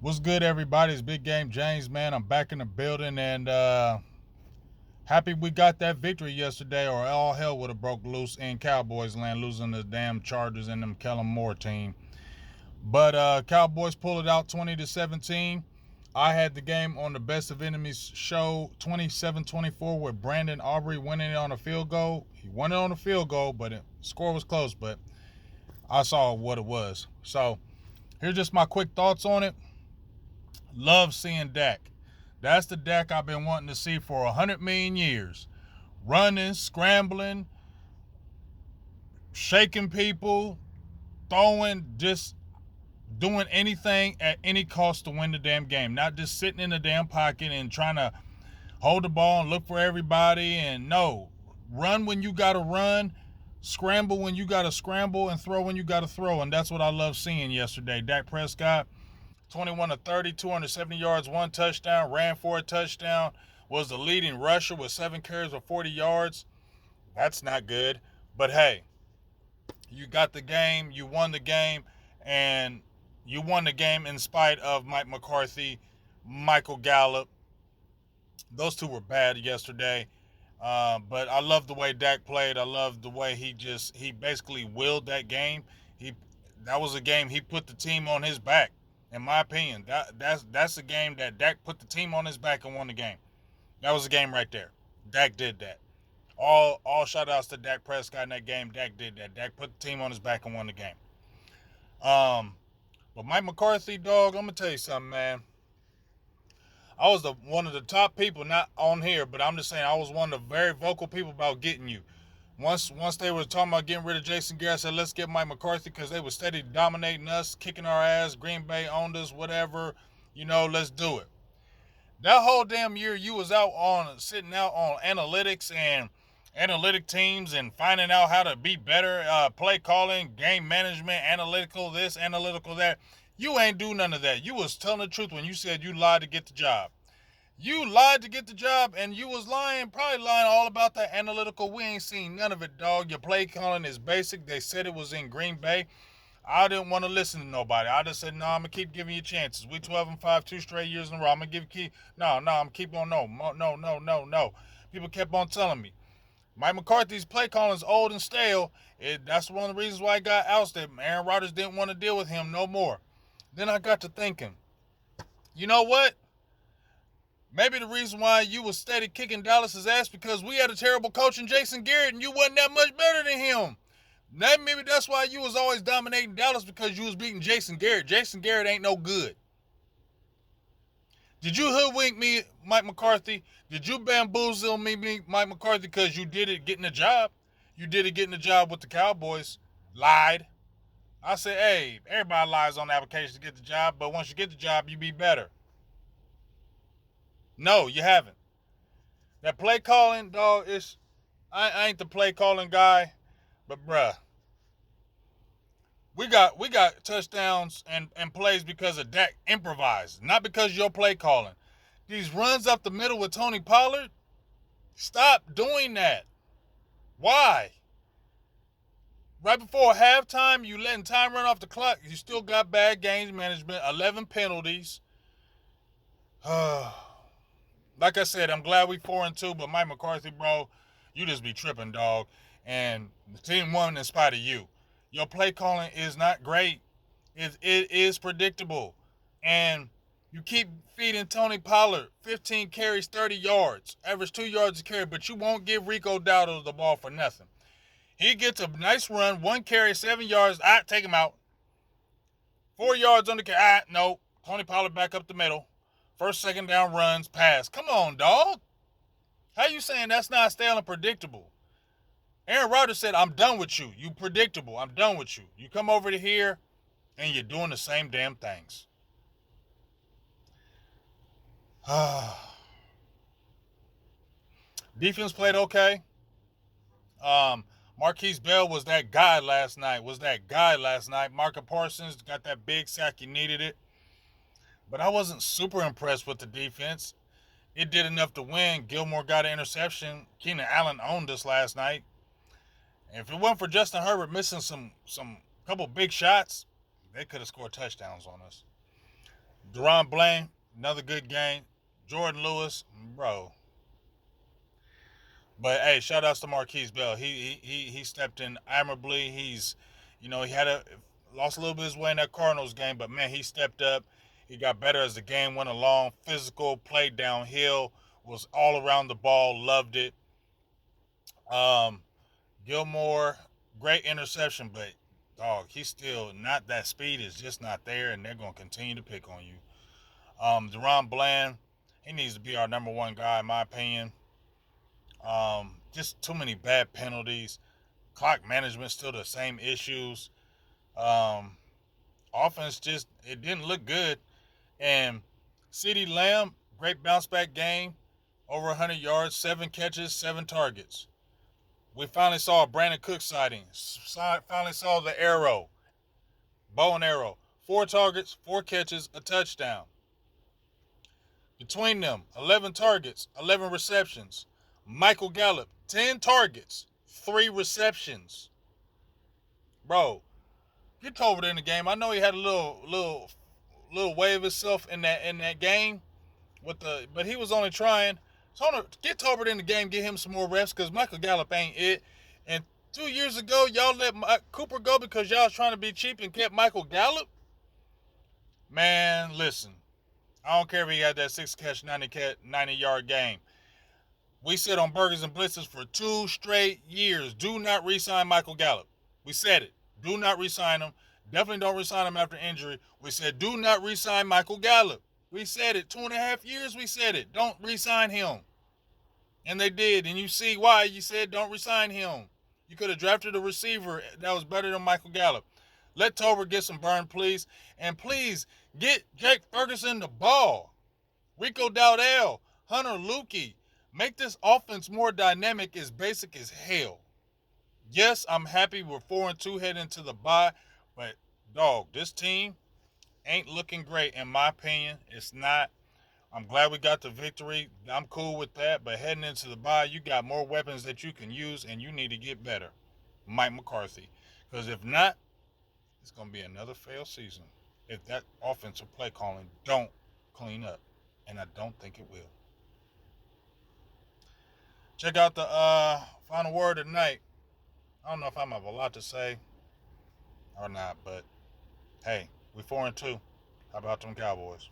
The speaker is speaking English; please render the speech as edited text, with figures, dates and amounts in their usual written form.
What's good, everybody? It's Big Game James, man. I'm back in the building and happy we got that victory yesterday, or all hell would have broke loose in Cowboys land, losing the damn Chargers and them Kellen Moore team. But Cowboys pull it out 20-17. I had the game on the Best of Enemies show 27-24 with Brandon Aubrey winning it on a field goal. He won it on a field goal, but the score was close, but I saw what it was. So here's just my quick thoughts on it. Love seeing Dak. That's the Dak I've been wanting to see for 100 million years. Running, scrambling, shaking people, throwing, just doing anything at any cost to win the damn game. Not just sitting in the damn pocket and trying to hold the ball and look for everybody. And no, run when you got to run, scramble when you got to scramble, and throw when you got to throw. And that's what I love seeing yesterday. Dak Prescott, 21-30, 270 yards, 1 touchdown, ran for a touchdown, was the leading rusher with 7 carries for 40 yards. That's not good. But hey, you got the game, you won the game, and you won the game in spite of Mike McCarthy, Michael Gallup. Those two were bad yesterday. But I love the way Dak played. I love the way he basically willed that game. That was a game he put the team on his back. In my opinion, that's a game that Dak put the team on his back and won the game. That was a game right there. Dak did that. All shout outs to Dak Prescott in that game. Dak did that. Dak put the team on his back and won the game. But Mike McCarthy, dog, I'm gonna tell you something, man. I was one of the top people, not on here, but I'm just saying I was one of the very vocal people about getting you. Once they were talking about getting rid of Jason Garrett, I said, let's get Mike McCarthy because they were steady dominating us, kicking our ass, Green Bay owned us, whatever. Let's do it. That whole damn year you was sitting out on analytics and analytic teams and finding out how to be better, play calling, game management, analytical this, analytical that. You ain't do none of that. You was telling the truth when you said you lied to get the job. You lied to get the job, and you was probably lying all about that analytical. We ain't seen none of it, dog. Your play calling is basic. They said it was in Green Bay. I didn't want to listen to nobody. I just said, no, I'm going to keep giving you chances. We 12-5, 2 straight years in a row. I'm going to give you I'm keep on no. People kept on telling me. Mike McCarthy's play calling is old and stale. That's one of the reasons why he got ousted. Aaron Rodgers didn't want to deal with him no more. Then I got to thinking, you know what? Maybe the reason why you was steady kicking Dallas' ass because we had a terrible coach in Jason Garrett and you wasn't that much better than him. Maybe that's why you was always dominating Dallas because you was beating Jason Garrett. Jason Garrett ain't no good. Did you hoodwink me, Mike McCarthy? Did you bamboozle me, Mike McCarthy, because you did it getting a job? You did it getting a job with the Cowboys. Lied. I said, hey, everybody lies on the application to get the job, but once you get the job, you be better. No, you haven't. That play calling, dog, I ain't the play calling guy, but bruh. We got touchdowns and plays because of Dak improvised, not because of your play calling. These runs up the middle with Tony Pollard, stop doing that. Why? Right before halftime, you letting time run off the clock. You still got bad game management, 11 penalties. Like I said, I'm glad we 4-2, but Mike McCarthy, bro, you just be tripping, dog. And the team won in spite of you. Your play calling is not great. It is predictable. And you keep feeding Tony Pollard 15 carries, 30 yards, average 2 yards a carry, but you won't give Rico Dowdle the ball for nothing. He gets a nice run, 1 carry, 7 yards. Take him out. 4 yards on the carry. No. Tony Pollard back up the middle. First, second down runs, pass. Come on, dog. How you saying that's not stale and predictable? Aaron Rodgers said, I'm done with you. You predictable. I'm done with you. You come over to here, and you're doing the same damn things. Defense played okay. Marquise Bell was that guy last night. Marcus Parsons got that big sack. He needed it. But I wasn't super impressed with the defense. It did enough to win. Gilmore got an interception. Keenan Allen owned us last night. And if it wasn't for Justin Herbert missing some couple big shots, they could have scored touchdowns on us. Deron Bland, another good game. Jordan Lewis, bro. But hey, shout outs to Marquise Bell. He stepped in admirably. He had lost a little bit of his way in that Cardinals game, but man, he stepped up. He got better as the game went along. Physical, played downhill, was all around the ball, loved it. Um, Gilmore, great interception, but dog, he's still not, that speed is just not there, and they're gonna continue to pick on you. Deron Bland, he needs to be our number one guy in my opinion. Just too many bad penalties. Clock management still the same issues. Um, Offense just, it didn't look good. And CeeDee Lamb, great bounce back game, over 100 yards, 7 catches, 7 targets. We finally saw a Brandon Cook sighting. Finally saw the arrow, bow and arrow. 4 targets, 4 catches, a touchdown. Between them, 11 targets, 11 receptions. Michael Gallup, 10 targets, 3 receptions. Bro, get Tolbert in the game. I know he had a little way of himself in that game but he was only trying. So get Tolbert in the game, get him some more reps because Michael Gallup ain't it. And 2 years ago, y'all let Cooper go because y'all was trying to be cheap and kept Michael Gallup. Man, listen, I don't care if he got that 6-catch, 90-yard game. We said on Burgers and Blitzes for 2 straight years, do not re-sign Michael Gallup. We said it. Do not re-sign him. Definitely don't re-sign him after injury. We said do not re-sign Michael Gallup. We said it. 2.5 years we said it. Don't re-sign him. And they did. And you see why you said don't re-sign him. You could have drafted a receiver that was better than Michael Gallup. Let Tolbert get some burn, please. And please get Jake Ferguson the ball. Rico Dowdell, Hunter Lukey. Make this offense more dynamic as basic as hell. Yes, I'm happy we're 4-2 heading into the bye, but dog, this team ain't looking great in my opinion. It's not. I'm glad we got the victory. I'm cool with that, but heading into the bye, you got more weapons that you can use, and you need to get better, Mike McCarthy. Because if not, it's going to be another failed season if that offensive play calling don't clean up, and I don't think it will. Check out the final word tonight. I don't know if I'm have a lot to say or not, but hey, we 4-2. How about them Cowboys?